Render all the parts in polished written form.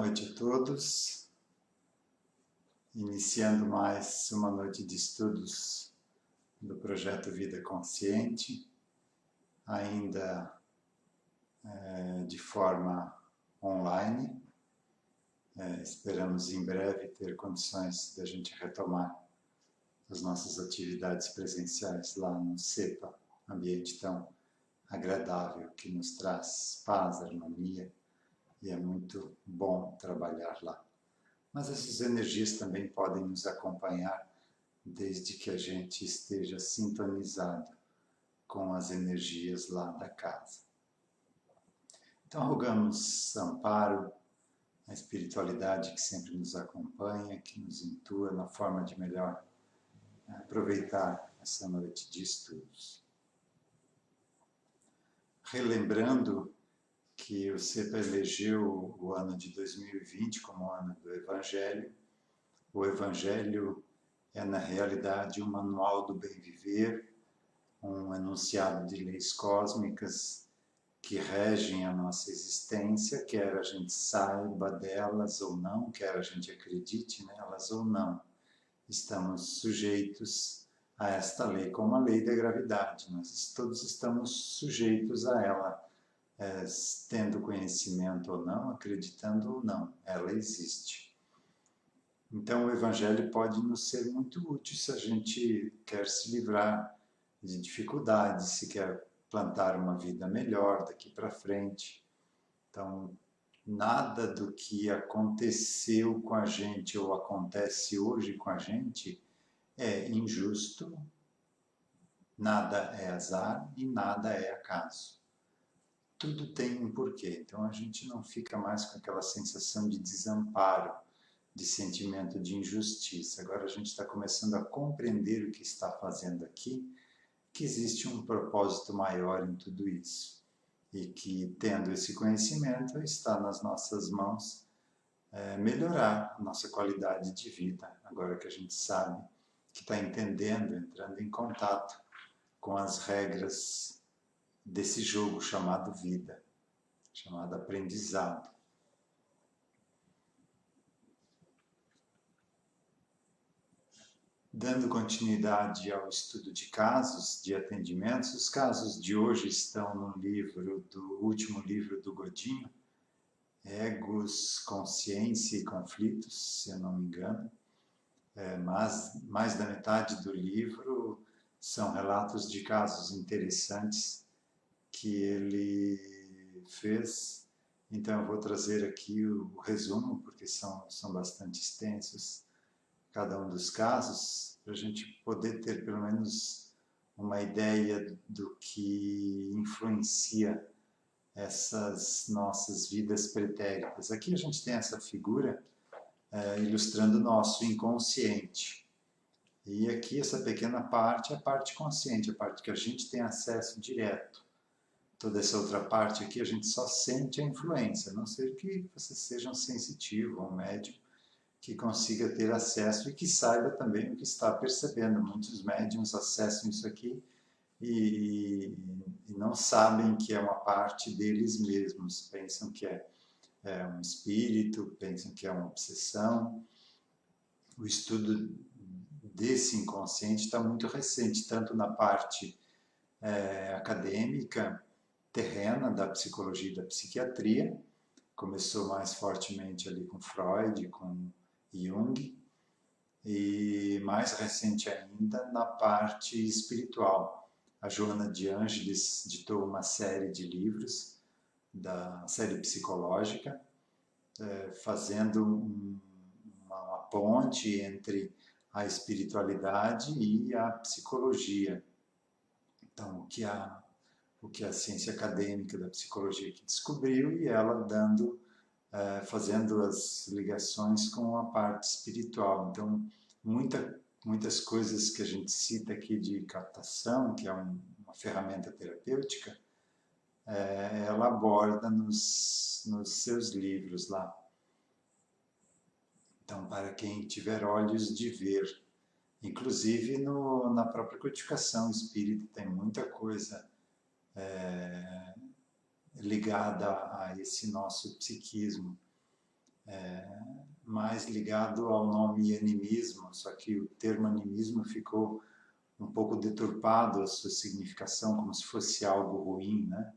noite a todos, iniciando mais uma noite de estudos do projeto Vida Consciente, ainda de forma online. Esperamos em breve ter condições de a gente retomar as nossas atividades presenciais lá no CEPA, ambiente tão agradável que nos traz paz, harmonia, e é muito bom trabalhar lá. Mas essas energias também podem nos acompanhar desde que a gente esteja sintonizado com as energias lá da casa. Então rogamos amparo, a espiritualidade que sempre nos acompanha, que nos intua na forma de melhor aproveitar essa noite de estudos. Relembrando que o CEPA elegeu o ano de 2020 como o ano do Evangelho. O Evangelho é, na realidade, um manual do bem viver, um enunciado de leis cósmicas que regem a nossa existência, quer a gente saiba delas ou não, quer a gente acredite nelas ou não. Estamos sujeitos a esta lei, como a lei da gravidade. Nós todos estamos sujeitos a ela, tendo conhecimento ou não, acreditando ou não, ela existe. Então o Evangelho pode nos ser muito útil se a gente quer se livrar de dificuldades, se quer plantar uma vida melhor daqui para frente. Então, nada do que aconteceu com a gente ou acontece hoje com a gente é injusto, nada é azar e nada é acaso. Tudo tem um porquê, então a gente não fica mais com aquela sensação de desamparo, de sentimento de injustiça. Agora a gente está começando a compreender o que está fazendo aqui, que existe um propósito maior em tudo isso. E que, tendo esse conhecimento, está nas nossas mãos melhorar a nossa qualidade de vida. Agora que a gente sabe, que está entendendo, entrando em contato com as regras desse jogo chamado vida, chamado aprendizado. Dando continuidade ao estudo de casos, de atendimentos, os casos de hoje estão no último livro do Godinho, Egos, Consciência e Conflitos, se eu não me engano. Mas mais da metade do livro são relatos de casos interessantes que ele fez. Então eu vou trazer aqui o resumo, porque são bastante extensos cada um dos casos, para a gente poder ter pelo menos uma ideia do que influencia essas nossas vidas pretéritas. Aqui a gente tem essa figura ilustrando o nosso inconsciente. E aqui essa pequena parte é a parte consciente, a parte que a gente tem acesso direto. Toda essa outra parte aqui a gente só sente a influência, a não ser que você seja um sensitivo, um médium, que consiga ter acesso e que saiba também o que está percebendo. Muitos médiums acessam isso aqui e não sabem que é uma parte deles mesmos, pensam que é um espírito, pensam que é uma obsessão. O estudo desse inconsciente está muito recente, tanto na parte acadêmica, terrena, da psicologia e da psiquiatria. Começou mais fortemente ali com Freud, com Jung, e mais recente ainda na parte espiritual. A Joana de Ângeles ditou uma série de livros da série psicológica, fazendo uma ponte entre a espiritualidade e a psicologia. Então, o que a ciência acadêmica da psicologia que descobriu, e ela fazendo as ligações com a parte espiritual. Então, muitas coisas que a gente cita aqui de captação, que é uma ferramenta terapêutica, ela aborda nos seus livros lá. Então, para quem tiver olhos de ver, inclusive na própria codificação espírita, tem muita coisa ligada a esse nosso psiquismo. mais ligado ao nome animismo, só que o termo animismo ficou um pouco deturpado a sua significação, como se fosse algo ruim, né?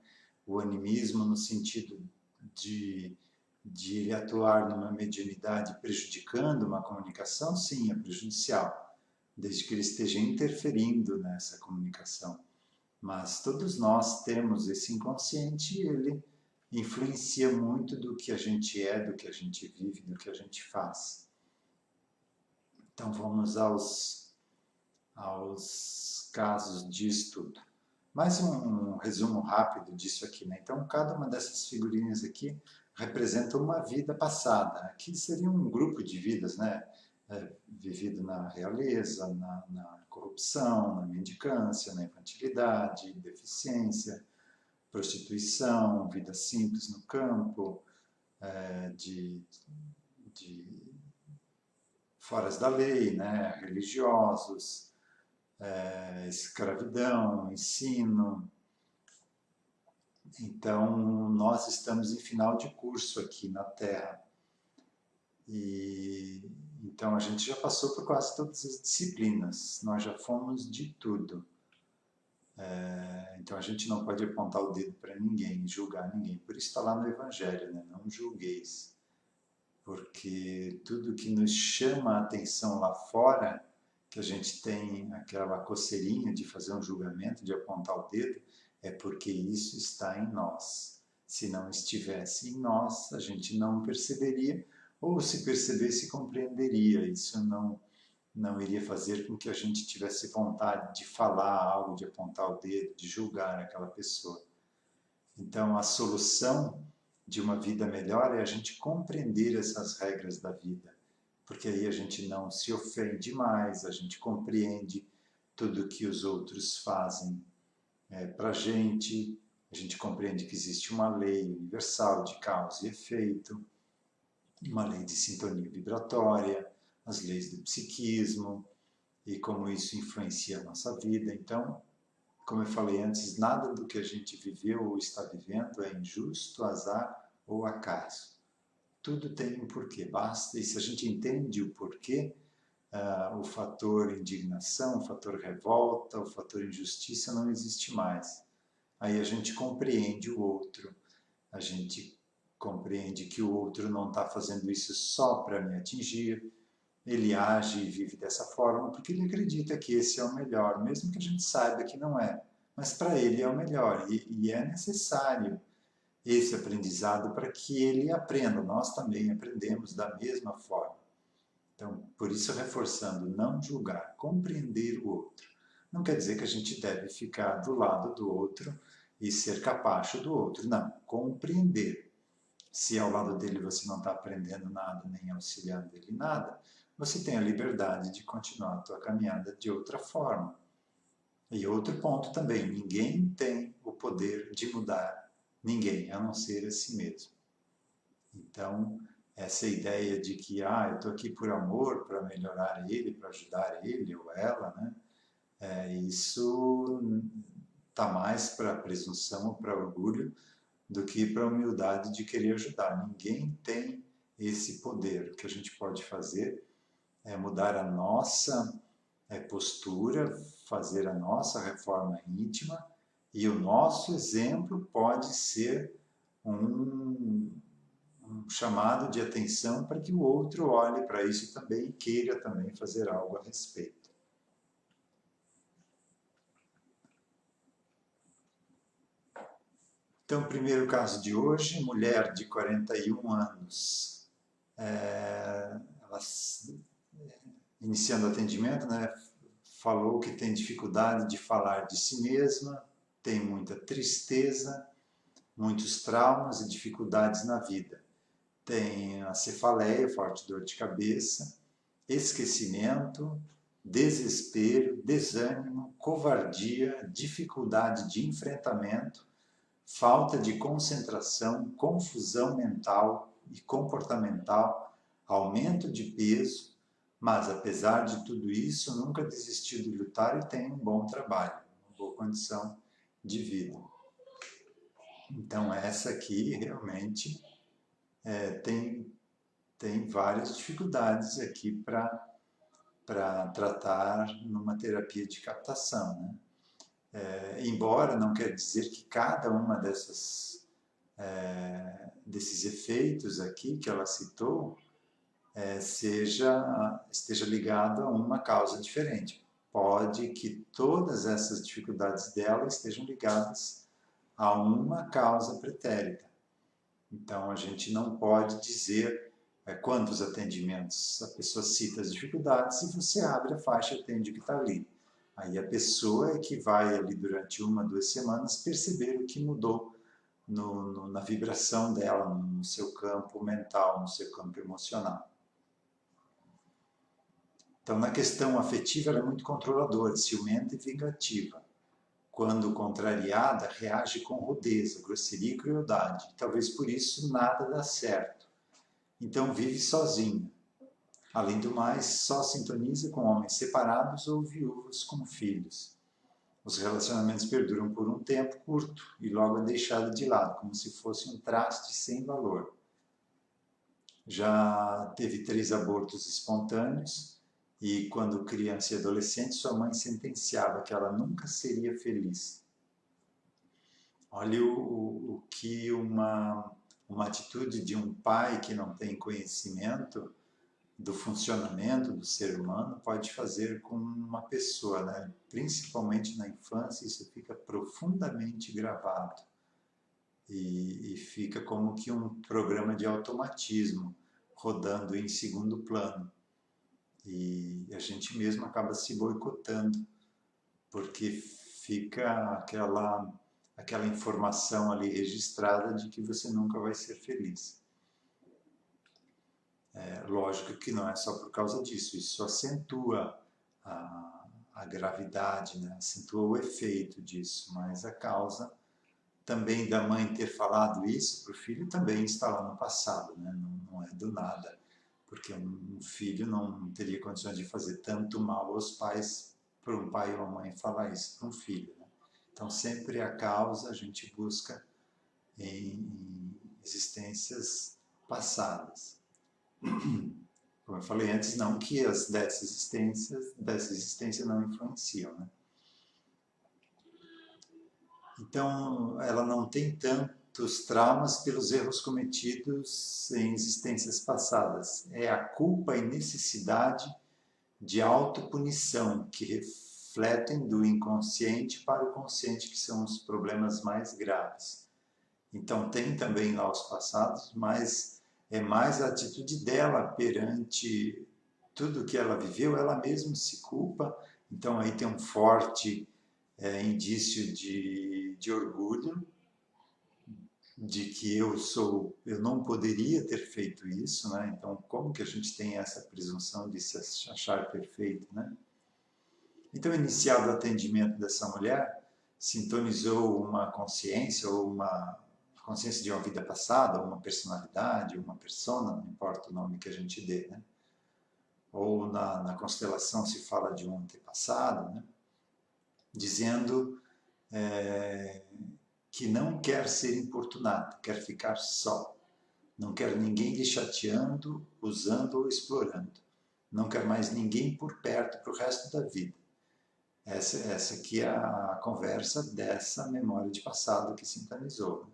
O animismo no sentido de, de ele atuar numa mediunidade prejudicando uma comunicação, sim, é prejudicial, desde que ele esteja interferindo nessa comunicação. Mas todos nós temos esse inconsciente e ele influencia muito do que a gente é, do que a gente vive, do que a gente faz. Então vamos aos casos de estudo. Mais um resumo rápido disso aqui, né? Então, cada uma dessas figurinhas aqui representa uma vida passada. Aqui seria um grupo de vidas, né? Vivido na realeza, na corrupção, na mendicância, na infantilidade, deficiência, prostituição, vida simples no campo, de foras da lei, né? Religiosos, escravidão, ensino. Então, nós estamos em final de curso aqui na Terra. E então a gente já passou por quase todas as disciplinas, nós já fomos de tudo. Então a gente não pode apontar o dedo para ninguém, julgar ninguém. Por isso está lá no Evangelho, né? Não julgueis. Porque tudo que nos chama a atenção lá fora, que a gente tem aquela coceirinha de fazer um julgamento, de apontar o dedo, é porque isso está em nós. Se não estivesse em nós, a gente não perceberia, ou se percebesse, compreenderia. Isso não iria fazer com que a gente tivesse vontade de falar algo, de apontar o dedo, de julgar aquela pessoa. Então, a solução de uma vida melhor é a gente compreender essas regras da vida, porque aí a gente não se ofende mais, a gente compreende tudo que os outros fazem para a gente compreende que existe uma lei universal de causa e efeito, uma lei de sintonia vibratória, as leis do psiquismo e como isso influencia a nossa vida. Então, como eu falei antes, nada do que a gente viveu ou está vivendo é injusto, azar ou acaso. Tudo tem um porquê, basta, e se a gente entende o porquê, o fator indignação, o fator revolta, o fator injustiça não existe mais. Aí a gente compreende o outro, a gente compreende que o outro não está fazendo isso só para me atingir, ele age e vive dessa forma porque ele acredita que esse é o melhor, mesmo que a gente saiba que não é. Mas para ele é o melhor e é necessário esse aprendizado para que ele aprenda. Nós também aprendemos da mesma forma. Então, por isso, reforçando, não julgar, compreender o outro. Não quer dizer que a gente deve ficar do lado do outro e ser capacho do outro. Não, compreender. Se ao lado dele você não está aprendendo nada, nem auxiliando ele nada, você tem a liberdade de continuar a tua caminhada de outra forma. E outro ponto também, ninguém tem o poder de mudar ninguém, a não ser a si mesmo. Então, essa ideia de que, eu estou aqui por amor, para melhorar ele, para ajudar ele ou ela, né? Isso está mais para presunção ou para orgulho do que para a humildade de querer ajudar. Ninguém tem esse poder. O que a gente pode fazer é mudar a nossa postura, fazer a nossa reforma íntima e o nosso exemplo pode ser um chamado de atenção para que o outro olhe para isso também e queira também fazer algo a respeito. Então, o primeiro caso de hoje, mulher de 41 anos. Ela, iniciando o atendimento, né, falou que tem dificuldade de falar de si mesma, tem muita tristeza, muitos traumas e dificuldades na vida. Tem a cefaleia, forte dor de cabeça, esquecimento, desespero, desânimo, covardia, dificuldade de enfrentamento, falta de concentração, confusão mental e comportamental, aumento de peso, mas apesar de tudo isso, nunca desistiu de lutar e tem um bom trabalho, uma boa condição de vida. Então essa aqui realmente tem tem várias dificuldades aqui para tratar numa terapia de captação, né? Embora não quer dizer que cada uma desses efeitos aqui que ela citou esteja ligado a uma causa diferente. Pode que todas essas dificuldades dela estejam ligadas a uma causa pretérita. Então, a gente não pode dizer quantos atendimentos. A pessoa cita as dificuldades e você abre a faixa e atende o que está ali. Aí a pessoa é que vai ali durante 1, 2 semanas perceber o que mudou na vibração dela, no seu campo mental, no seu campo emocional. Então, na questão afetiva, ela é muito controladora, ciumenta e vingativa. Quando contrariada, reage com rudeza, grosseria e crueldade. Talvez por isso nada dá certo. Então, vive sozinha. Além do mais, só sintoniza com homens separados ou viúvos com filhos. Os relacionamentos perduram por um tempo curto e logo é deixado de lado, como se fosse um traste sem valor. Já teve 3 abortos espontâneos e, quando criança e adolescente, sua mãe sentenciava que ela nunca seria feliz. Olha o que uma atitude de um pai que não tem conhecimento do funcionamento do ser humano pode fazer com uma pessoa, né? Principalmente na infância, isso fica profundamente gravado e fica como que um programa de automatismo rodando em segundo plano. E a gente mesmo acaba se boicotando, porque fica aquela informação ali registrada de que você nunca vai ser feliz. Lógico que não é só por causa disso, isso acentua a gravidade, né? Acentua o efeito disso, mas a causa também da mãe ter falado isso para o filho também está lá no passado, né? Não é do nada, porque um filho não teria condições de fazer tanto mal aos pais para um pai ou uma mãe falar isso para um filho, né? Então sempre a causa a gente busca em existências passadas. Como eu falei antes, não que as dessa existência não influenciam, né? Então, ela não tem tantos traumas pelos erros cometidos em existências passadas. É a culpa e necessidade de autopunição que refletem do inconsciente para o consciente, que são os problemas mais graves. Então, tem também lá os passados, mas é mais a atitude dela perante tudo que ela viveu, ela mesma se culpa. Então, aí tem um forte indício de orgulho, de que eu não poderia ter feito isso, né? Então, como que a gente tem essa presunção de se achar perfeito, né? Então, iniciado o atendimento dessa mulher, sintonizou uma consciência ou uma consciência de uma vida passada, uma personalidade, uma persona, não importa o nome que a gente dê, né? Ou na constelação se fala de um antepassado, né? Dizendo que não quer ser importunado, quer ficar só. Não quer ninguém lhe chateando, usando ou explorando. Não quer mais ninguém por perto para o resto da vida. Essa aqui é a conversa dessa memória de passado que sintonizou.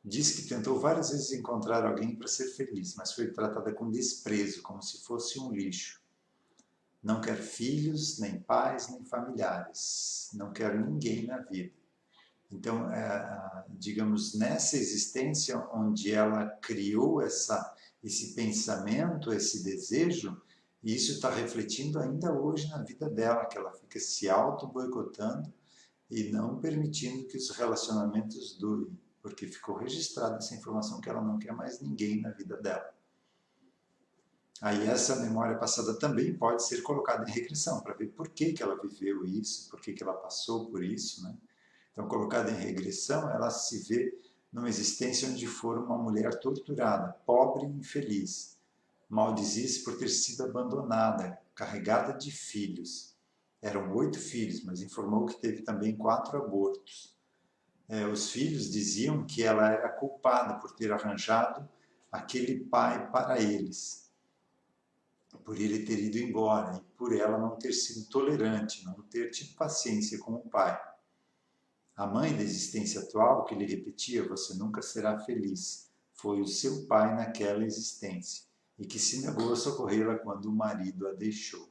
Diz que tentou várias vezes encontrar alguém para ser feliz, mas foi tratada com desprezo, como se fosse um lixo. Não quer filhos, nem pais, nem familiares. Não quer ninguém na vida. Então, digamos, nessa existência onde ela criou esse pensamento, esse desejo, e isso está refletindo ainda hoje na vida dela, que ela fica se auto-boicotando e não permitindo que os relacionamentos durem, porque ficou registrada essa informação que ela não quer mais ninguém na vida dela. Aí essa memória passada também pode ser colocada em regressão, para ver por que ela viveu isso, por que ela passou por isso, né? Então, colocada em regressão, ela se vê numa existência onde for uma mulher torturada, pobre e infeliz. Maldizia-se por ter sido abandonada, carregada de filhos. Eram 8 filhos, mas informou que teve também 4 abortos. Os filhos diziam que ela era culpada por ter arranjado aquele pai para eles, por ele ter ido embora e por ela não ter sido tolerante, não ter tido paciência com o pai. A mãe da existência atual, que lhe repetia, você nunca será feliz, foi o seu pai naquela existência, e que se negou a socorrê-la quando o marido a deixou.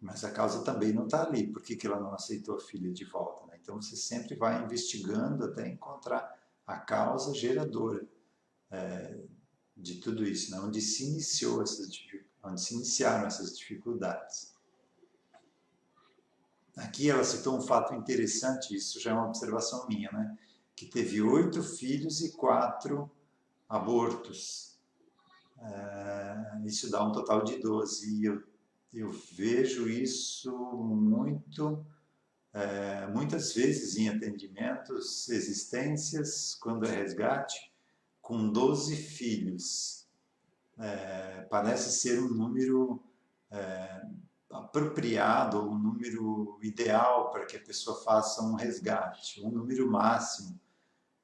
Mas a causa também não está ali. Por que ela não aceitou a filha de volta? Né? Então você sempre vai investigando até encontrar a causa geradora de tudo isso, né? Onde se iniciaram essas dificuldades. Aqui ela citou um fato interessante, isso já é uma observação minha, né? Que teve 8 filhos e 4 abortos. Isso dá um total de 12. E eu vejo isso muitas vezes em atendimentos, existências, quando é resgate, com 12 filhos. Parece ser um número apropriado, um número ideal para que a pessoa faça um resgate, um número máximo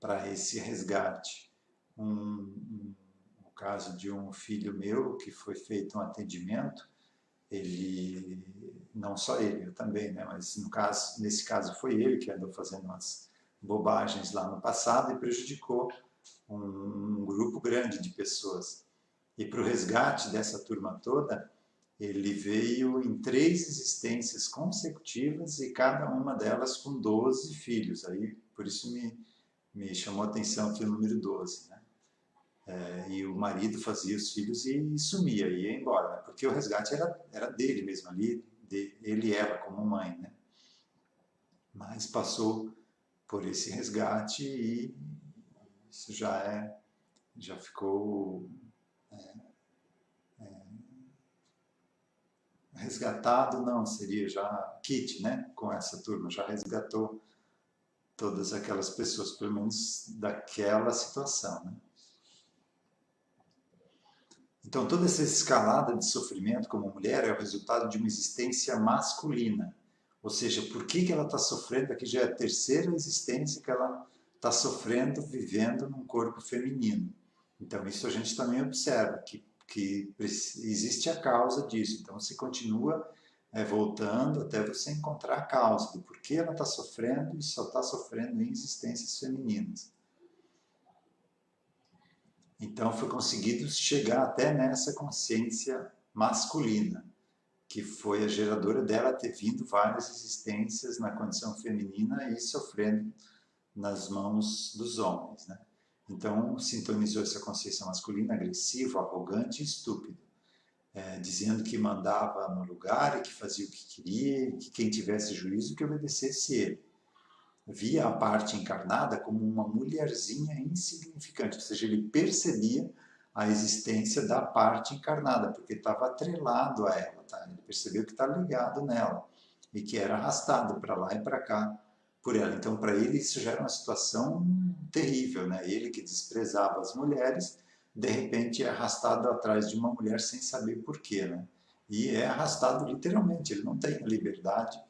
para esse resgate. No caso de um filho meu, que foi feito um atendimento, ele, não só ele, eu também, né? Mas nesse caso foi ele que andou fazendo umas bobagens lá no passado e prejudicou um grupo grande de pessoas. E para o resgate dessa turma toda, ele veio em 3 existências consecutivas e cada uma delas com 12 filhos. Aí, por isso me chamou a atenção aqui o número 12, né? E o marido fazia os filhos e sumia, ia embora, né? Porque o resgate era dele mesmo ali, ele e ela como mãe, né? Mas passou por esse resgate e isso já ficou resgatado, não, seria já kit, né? Com essa turma, já resgatou todas aquelas pessoas, pelo menos daquela situação, né? Então, toda essa escalada de sofrimento como mulher é o resultado de uma existência masculina. Ou seja, por que ela está sofrendo? Aqui já é a terceira existência que ela está sofrendo, vivendo num corpo feminino. Então, isso a gente também observa, que existe a causa disso. Então, você continua voltando até você encontrar a causa do porquê ela está sofrendo e só está sofrendo em existências femininas. Então foi conseguido chegar até nessa consciência masculina, que foi a geradora dela ter vindo várias existências na condição feminina e sofrendo nas mãos dos homens, né? Então sintonizou essa consciência masculina agressiva, arrogante e estúpido, dizendo que mandava no lugar e que fazia o que queria e que quem tivesse juízo que obedecesse ele. Via a parte encarnada como uma mulherzinha insignificante, ou seja, ele percebia a existência da parte encarnada, porque estava atrelado a ela, tá? Ele percebeu que está ligado nela e que era arrastado para lá e para cá por ela. Então, para ele, isso já era uma situação terrível, né? Ele que desprezava as mulheres, de repente é arrastado atrás de uma mulher sem saber porquê, né? E é arrastado literalmente, ele não tem a liberdade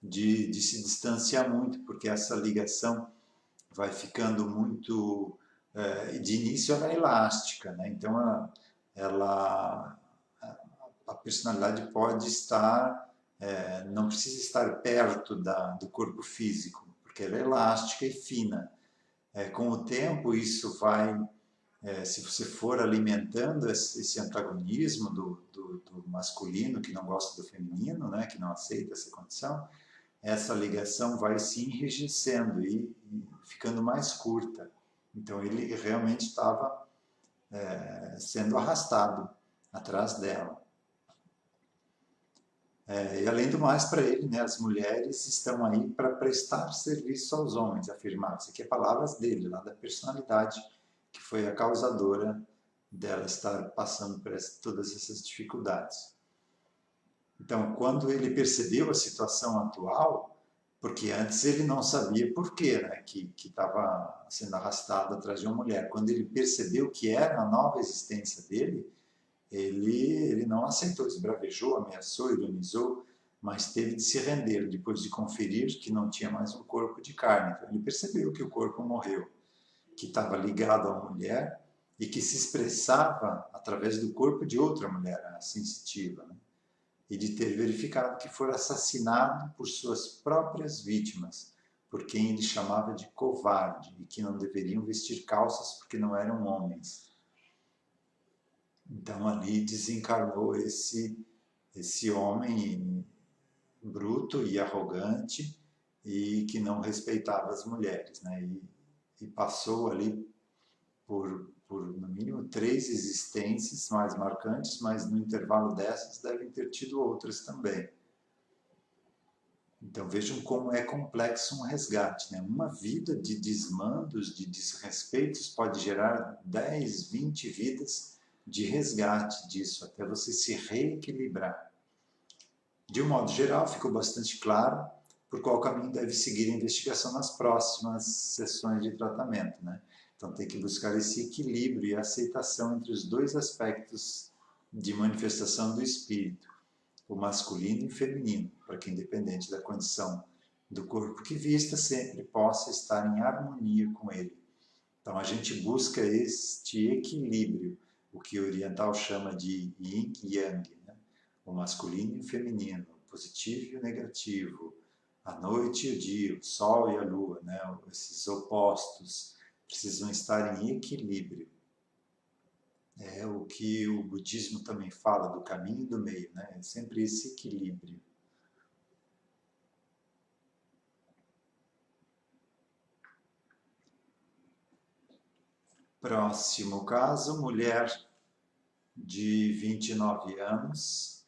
de se distanciar muito, porque essa ligação vai ficando muito... de início ela é elástica, né? Então a personalidade pode estar... não precisa estar perto do corpo físico, porque ela é elástica e fina. Com o tempo isso vai... se você for alimentando esse antagonismo do masculino que não gosta do feminino, né, que não aceita essa condição, essa ligação vai se enrijecendo e ficando mais curta. Então ele realmente estava sendo arrastado atrás dela. E além do mais, para ele, né, as mulheres estão aí para prestar serviço aos homens, afirmava. Isso aqui é palavras dele, lá da personalidade, que foi a causadora dela estar passando por todas essas dificuldades. Então, quando ele percebeu a situação atual, porque antes ele não sabia por quê, né, que estava sendo arrastado atrás de uma mulher. Quando ele percebeu que era a nova existência dele, ele não aceitou, esbravejou, ameaçou, ironizou, mas teve de se render depois de conferir que não tinha mais um corpo de carne. Então, ele percebeu que o corpo morreu, que estava ligado à mulher e que se expressava através do corpo de outra mulher, a sensitiva, né? E de ter verificado que fora assassinado por suas próprias vítimas, por quem ele chamava de covarde e que não deveriam vestir calças porque não eram homens. Então ali desencarnou esse homem bruto e arrogante e que não respeitava as mulheres, né? E passou ali por no mínimo 3 existências mais marcantes, mas no intervalo dessas devem ter tido outras também. Então vejam como é complexo um resgate, né? Uma vida de desmandos, de desrespeitos pode gerar 10, 20 vidas de resgate disso, até você se reequilibrar. De um modo geral, ficou bastante claro por qual caminho deve seguir a investigação nas próximas sessões de tratamento, né? Então tem que buscar esse equilíbrio e aceitação entre os dois aspectos de manifestação do espírito, o masculino e o feminino, para que, independente da condição do corpo que vista, sempre possa estar em harmonia com ele. Então a gente busca este equilíbrio, o que o oriental chama de yin e yang, né? O masculino e o feminino, o positivo e o negativo, a noite e o dia, o sol e a lua, né? Esses opostos precisam estar em equilíbrio. É o que o budismo também fala do caminho do meio, né? É sempre esse equilíbrio. Próximo caso, mulher de 29 anos,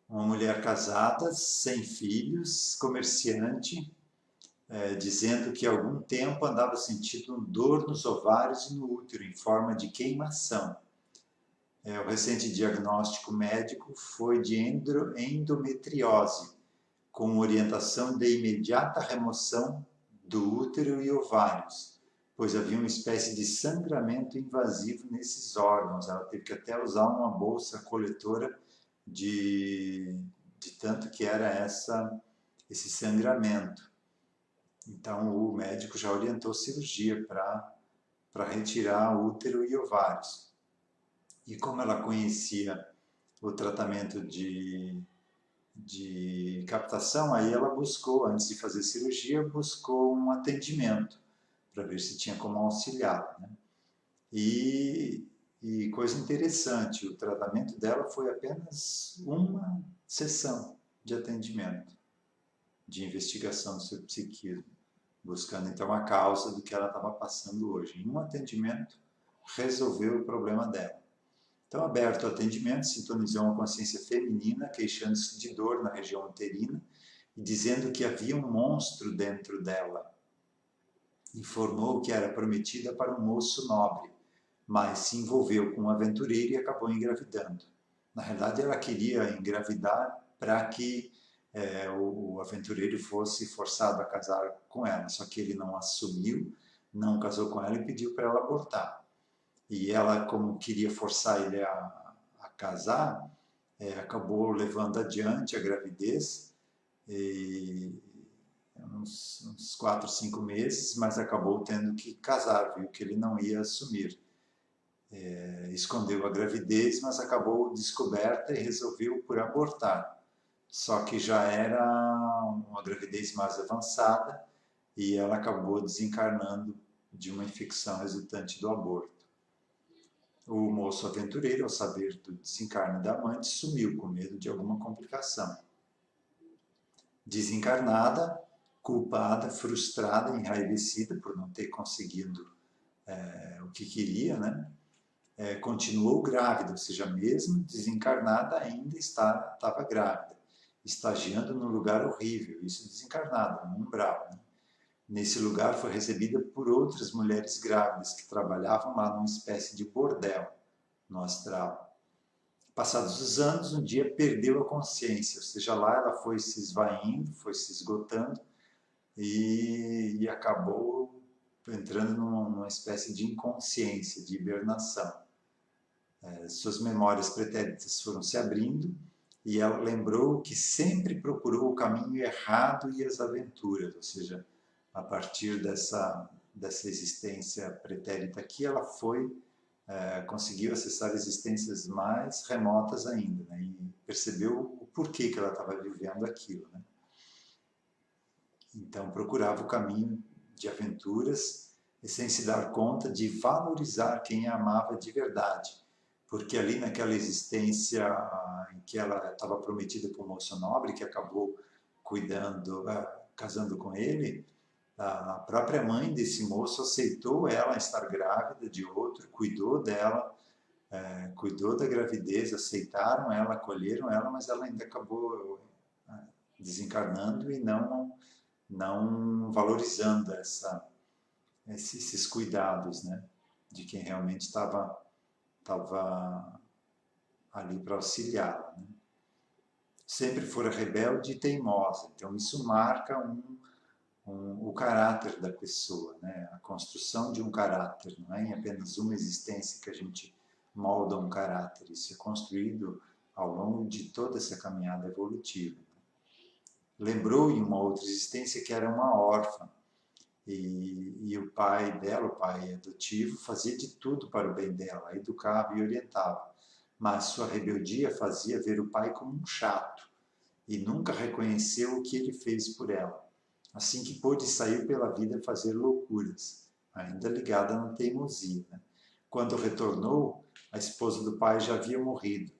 uma mulher casada, sem filhos, comerciante, dizendo que há algum tempo andava sentindo dor nos ovários e no útero, em forma de queimação. O recente diagnóstico médico foi de endometriose, com orientação de imediata remoção do útero e ovários, pois havia uma espécie de sangramento invasivo nesses órgãos. Ela teve que até usar uma bolsa coletora de tanto que era esse sangramento. Então o médico já orientou cirurgia para retirar útero e ovários. E como ela conhecia o tratamento de captação, aí ela buscou, antes de fazer cirurgia, buscou um atendimento para ver se tinha como auxiliar, né? E coisa interessante, o tratamento dela foi apenas uma sessão de atendimento, de investigação do seu psiquismo, buscando então a causa do que ela estava passando hoje. Em um atendimento, resolveu o problema dela. Então, aberto o atendimento, sintonizou uma consciência feminina, queixando-se de dor na região uterina e dizendo que havia um monstro dentro dela. Informou que era prometida para um moço nobre, mas se envolveu com um aventureiro e acabou engravidando. Na verdade, ela queria engravidar para que o aventureiro fosse forçado a casar com ela, só que ele não assumiu, não casou com ela e pediu para ela abortar. E ela, como queria forçar ele a casar, acabou levando adiante a gravidez, uns 4, 5 meses, mas acabou tendo que casar, viu que ele não ia assumir. Escondeu a gravidez, mas acabou descoberta e resolveu por abortar. Só que já era uma gravidez mais avançada e ela acabou desencarnando de uma infecção resultante do aborto. O moço aventureiro, ao saber do desencarne da amante, sumiu com medo de alguma complicação. Desencarnada, culpada, frustrada, enraivecida por não ter conseguido o que queria, né? Continuou grávida, ou seja, mesmo desencarnada ainda estava grávida, estagiando num lugar horrível, isso desencarnada, no umbral, né? Nesse lugar foi recebida por outras mulheres grávidas que trabalhavam lá numa espécie de bordel no astral. Passados os anos, um dia perdeu a consciência, ou seja, lá ela foi se esvaindo, foi se esgotando e acabou entrando numa espécie de inconsciência, de hibernação. Suas memórias pretéritas foram se abrindo e ela lembrou que sempre procurou o caminho errado e as aventuras, ou seja, a partir dessa existência pretérita aqui, ela conseguiu acessar existências mais remotas ainda, né? E percebeu o porquê que ela estava vivendo aquilo, né? Então procurava o caminho de aventuras e sem se dar conta de valorizar quem a amava de verdade, porque ali naquela existência em que ela estava prometida para um moço nobre que acabou casando com ele, a própria mãe desse moço aceitou ela estar grávida de outro, cuidou dela, cuidou da gravidez, aceitaram ela, acolheram ela, mas ela ainda acabou desencarnando e não valorizando esses cuidados, né, de quem realmente estava ali para auxiliá-la, né? Sempre fora rebelde e teimosa, então isso marca o caráter da pessoa, né? A construção de um caráter, não é em apenas uma existência que a gente molda um caráter, isso é construído ao longo de toda essa caminhada evolutiva. Lembrou em uma outra existência que era uma órfã, e o pai dela, o pai adotivo, fazia de tudo para o bem dela, educava e orientava, mas sua rebeldia fazia ver o pai como um chato, e nunca reconheceu o que ele fez por ela. Assim que pôde, saiu pela vida fazer loucuras, ainda ligada na teimosia, né? Quando retornou, a esposa do pai já havia morrido.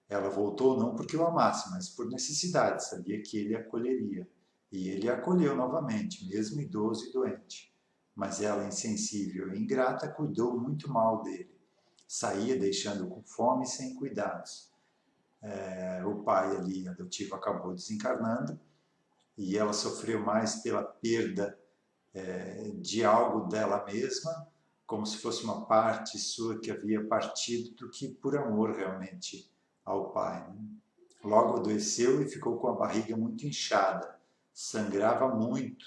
Ela voltou não porque o amasse, mas por necessidade, sabia que ele a acolheria. E ele a acolheu novamente, mesmo idoso e doente. Mas ela, insensível e ingrata, cuidou muito mal dele. Saía deixando com fome e sem cuidados. O pai ali adotivo acabou desencarnando e ela sofreu mais pela perda de algo dela mesma, como se fosse uma parte sua que havia partido, do que por amor realmente ao pai, né? Logo adoeceu e ficou com a barriga muito inchada, sangrava muito,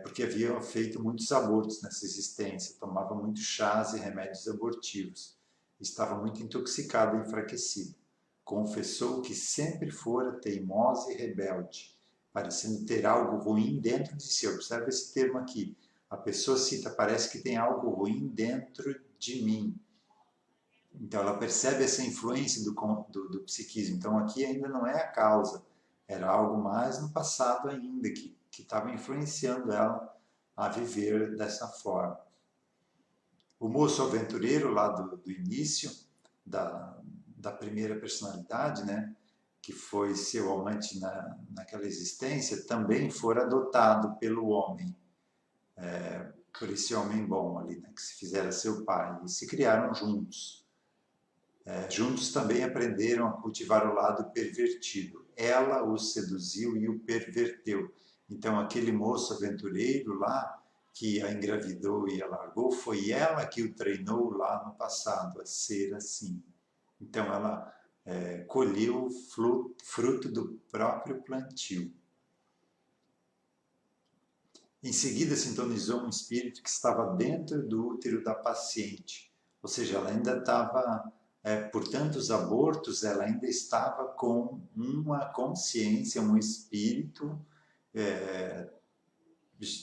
porque havia feito muitos abortos nessa existência, tomava muitos chás e remédios abortivos, estava muito intoxicada e enfraquecida. Confessou que sempre fora teimosa e rebelde, parecendo ter algo ruim dentro de si. Observe esse termo aqui. A pessoa cita, parece que tem algo ruim dentro de mim. Então ela percebe essa influência do psiquismo. Então aqui ainda não é a causa, era algo mais no passado ainda que estava influenciando ela a viver dessa forma. O moço aventureiro lá do início, da primeira personalidade, né, que foi seu amante naquela existência, também fora adotado pelo homem, por esse homem bom ali, né, que se fizera seu pai, e se criaram juntos. Juntos também aprenderam a cultivar o lado pervertido. Ela o seduziu e o perverteu. Então, aquele moço aventureiro lá, que a engravidou e a largou, foi ela que o treinou lá no passado a ser assim. Então, ela colheu o fruto do próprio plantio. Em seguida, sintonizou um espírito que estava dentro do útero da paciente. Ou seja, ela ainda estava, por tantos abortos, ela ainda estava com uma consciência, um espírito,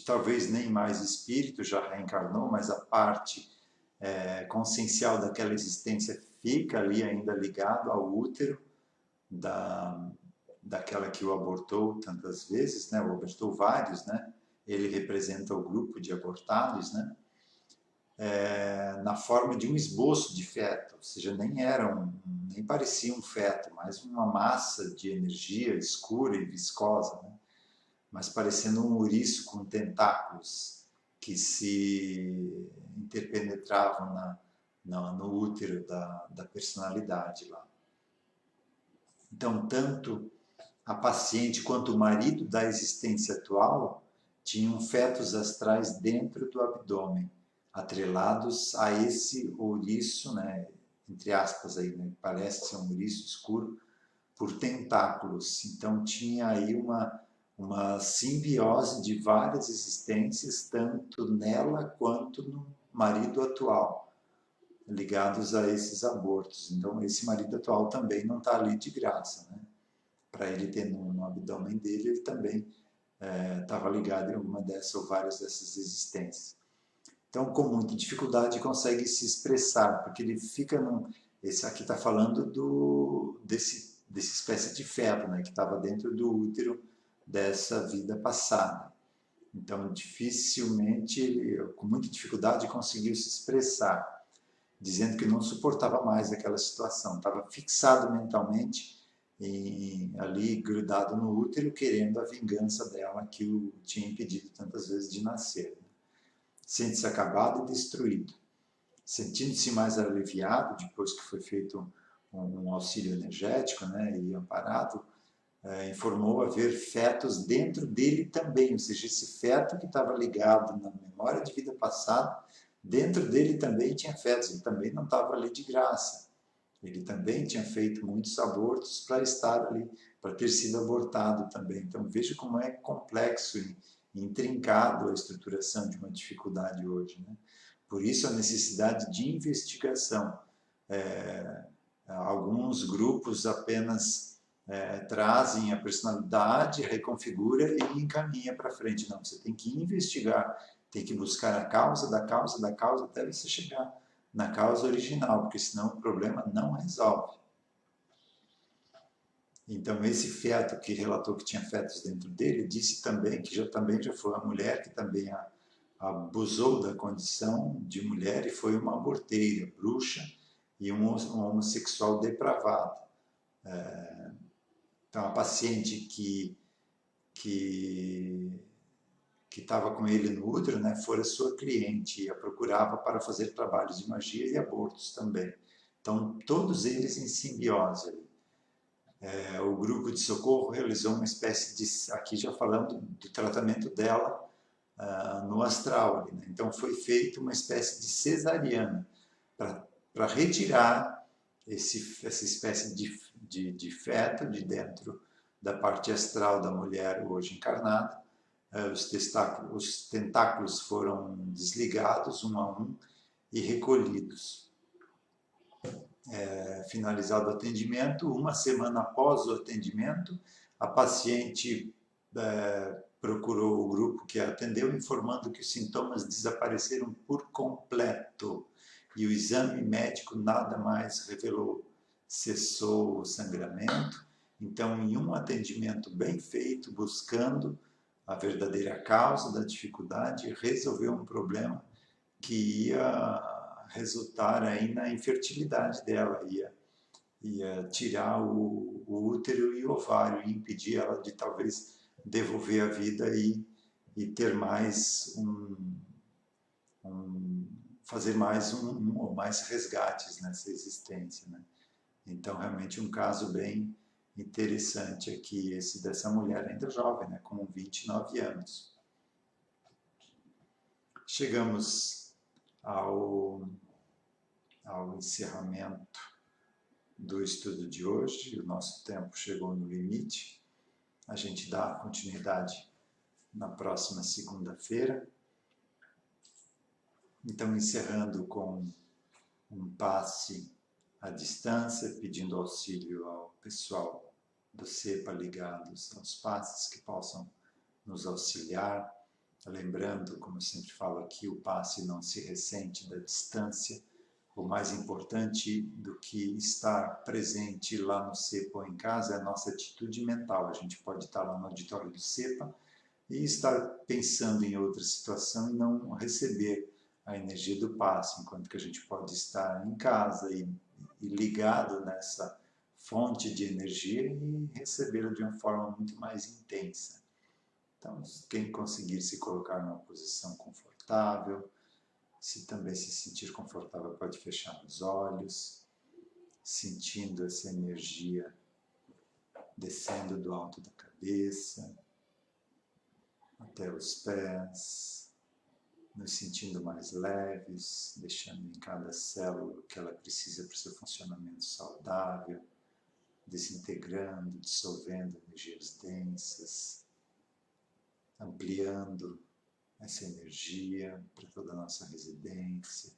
talvez nem mais espírito, já reencarnou, mas a parte consciencial daquela existência fica ali ainda ligado ao útero daquela que o abortou tantas vezes, né? O abortou vários, né? Ele representa o grupo de abortados, né? Na forma de um esboço de feto, ou seja, nem parecia um feto, mas uma massa de energia escura e viscosa, né? Mas parecendo um ouriço com tentáculos que se interpenetravam no útero da personalidade lá. Então, tanto a paciente quanto o marido da existência atual tinham fetos astrais dentro do abdômen, atrelados a esse ouriço, né, entre aspas aí, né, parece ser um ouriço escuro, por tentáculos. Então tinha aí uma simbiose de várias existências, tanto nela quanto no marido atual, ligados a esses abortos. Então esse marido atual também não está ali de graça, né? Para ele ter no abdômen dele, ele também estava ligado em alguma dessas ou várias dessas existências. Então, com muita dificuldade, consegue se expressar, porque ele fica num... Esse aqui está falando dessa espécie de feto, né, que estava dentro do útero dessa vida passada. Então, dificilmente, ele, com muita dificuldade, conseguiu se expressar, dizendo que não suportava mais aquela situação. Estava fixado mentalmente, ali grudado no útero, querendo a vingança dela que o tinha impedido tantas vezes de nascer. Sente-se acabado e destruído. Sentindo-se mais aliviado, depois que foi feito um auxílio energético, né, e amparado, informou haver fetos dentro dele também, ou seja, esse feto que estava ligado na memória de vida passada, dentro dele também tinha fetos, ele também não estava ali de graça. Ele também tinha feito muitos abortos para estar ali, para ter sido abortado também. Então veja como é complexo e intrincado a estruturação de uma dificuldade hoje, né? Por isso a necessidade de investigação. Alguns grupos apenas trazem a personalidade, reconfigura e encaminha para frente. Não, você tem que investigar, tem que buscar a causa da causa da causa até você chegar na causa original, porque senão o problema não resolve. Então, esse feto que relatou que tinha fetos dentro dele, disse também que também já foi uma mulher que também abusou da condição de mulher e foi uma aborteira, bruxa e um homossexual depravado. Então, a paciente que estava com ele no útero, né, fora sua cliente e a procurava para fazer trabalhos de magia e abortos também. Então, todos eles em simbiose. O grupo de socorro realizou uma espécie de, aqui já falando do tratamento dela no astral. Né? Então, foi feita uma espécie de cesariana para retirar essa espécie de feto de dentro da parte astral da mulher hoje encarnada. Os tentáculos foram desligados um a um e recolhidos. Finalizado o atendimento, uma semana após o atendimento, a paciente procurou o grupo que a atendeu, informando que os sintomas desapareceram por completo e o exame médico nada mais revelou. Cessou o sangramento. Então, em um atendimento bem feito, buscando a verdadeira causa da dificuldade, resolveu um problema que ia resultar aí na infertilidade dela, ia tirar o útero e o ovário e impedir ela de talvez devolver a vida e ter mais fazer mais ou mais resgates nessa existência, né? Então, realmente um caso bem interessante aqui, esse dessa mulher ainda jovem, né, com 29 anos. Chegamos ao encerramento do estudo de hoje. O nosso tempo chegou no limite. A gente dá continuidade na próxima segunda-feira. Então, encerrando com um passe à distância, pedindo auxílio ao pessoal do CEPA ligados aos passes que possam nos auxiliar. Lembrando, como eu sempre falo aqui, o passe não se ressente da distância. O mais importante do que estar presente lá no CEPA ou em casa é a nossa atitude mental. A gente pode estar lá no auditório do CEPA e estar pensando em outra situação e não receber a energia do passe, enquanto que a gente pode estar em casa e ligado nessa fonte de energia e recebê-la de uma forma muito mais intensa. Então, quem conseguir se colocar numa posição confortável, se também se sentir confortável, pode fechar os olhos, sentindo essa energia descendo do alto da cabeça até os pés, nos sentindo mais leves, deixando em cada célula o que ela precisa para o seu funcionamento saudável, desintegrando, dissolvendo energias densas, ampliando essa energia para toda a nossa residência,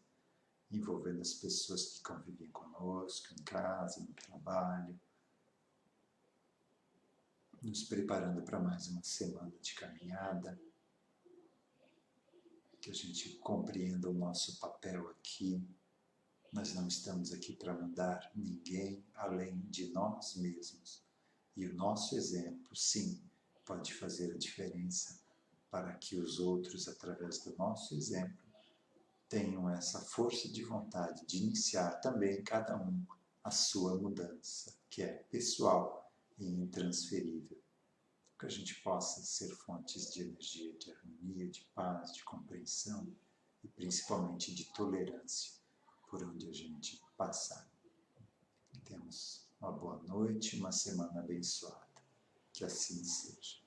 envolvendo as pessoas que convivem conosco, em casa, no trabalho, nos preparando para mais uma semana de caminhada. que a gente compreenda o nosso papel aqui. Nós não estamos aqui para mudar ninguém além de nós mesmos. E o nosso exemplo, sim, pode fazer a diferença para que os outros, através do nosso exemplo, tenham essa força de vontade de iniciar também cada um a sua mudança, que é pessoal e intransferível. Que a gente possa ser fontes de energia, de harmonia, de paz, de compreensão e principalmente de tolerância por onde a gente passar. Temos uma boa noite, uma semana abençoada. Que assim seja.